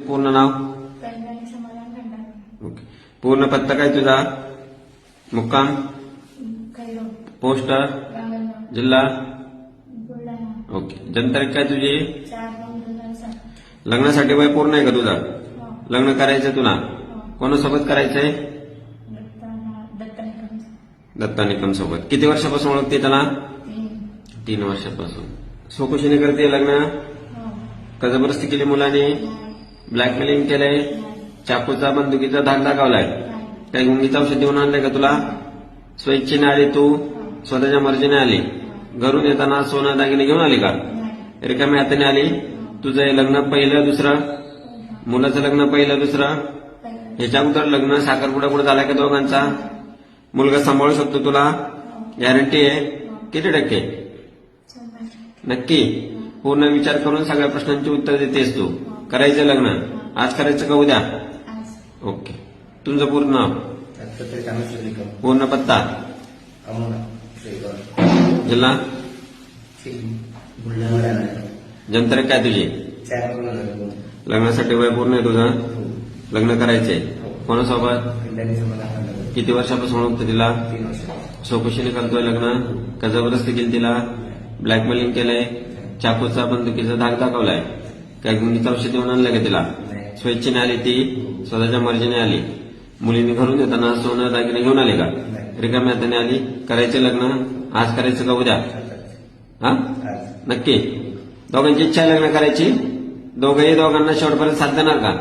पूर्ण नाव? कल्याणी समाधान भंडारे. ओके. पूर्ण पत्ता काय तुझा? मुक्काम? खैरो. पोस्ट? रांगणगाव. जिल्हा? बुलढाणा. ओके. जन्मतारीख काय तुझी? 4/9/2007. लग्नासाठी वय पूर्ण आहे का तुझा? हो. लग्न करायचंय तुला? हो. कोणासोबत करायचंय? दत्ता निकम. दत्ता निकम सोबत. किती वर्षापासून ओळखते त्याला? 3 वर्षापासून. स्वखुशीने करते लग्न? हो. का जबरदस्ती केली मुलाने? ब्लॅकमेलिंग केलंय? चाकूचा बंदुकीचा धाक दाखवलाय? काही गुंगीचं औषध देऊन आणलंय का तुला? स्वेच्छेने आली तू? स्वतःच्या मर्जीने आली? घरून येताना सोनं दागिने घेऊन आली का? रिकाम्या हाताने आली? तुझं हे लग्न पहिलं दुसरं? मुलाचं लग्न पहिलं दुसरं? ह्याच्या अगोदर लग्न साखरपुडा कुठं झालाय का दोघांचा? मुलगा सांभाळू शकतो तुला? गॅरंटी आहे? किती टक्के? नक्की? पूर्ण विचार करून सगळ्या प्रश्नांची उत्तर देतेस तू? करायचं लग्न? आज करायचं का उद्या? ओके. तुमचं पूर्ण नाव? पूर्ण पत्ता? जिल्हा? जन्मतारीख काय तुझी? लग्नासाठी वय पूर्ण आहे तुझं? लग्न करायचंय? कोणासोबत? किती वर्षापासून ओळखतं तिला? स्वखुशीने करतोय लग्न? का जबरदस्ती केली तिला? ब्लॅकमेलिंग केलंय? चाकूचा बंदुकीचा धाक दाखवलाय? काय गुंगीचं औषध देऊन आणलंय का तिला? स्वेच्छेने आली ती? स्वतःच्या मर्जीने आली? मुलीने घरून येताना सोनं दागिने घेऊन आले का? रिकाम्या हाताने आली? करायचं लग्न? आज करायचं का उद्या? हा? नक्की? दोघांची इच्छा आहे लग्न करायची? दोघांना शेवटपर्यंत साथ देणार का?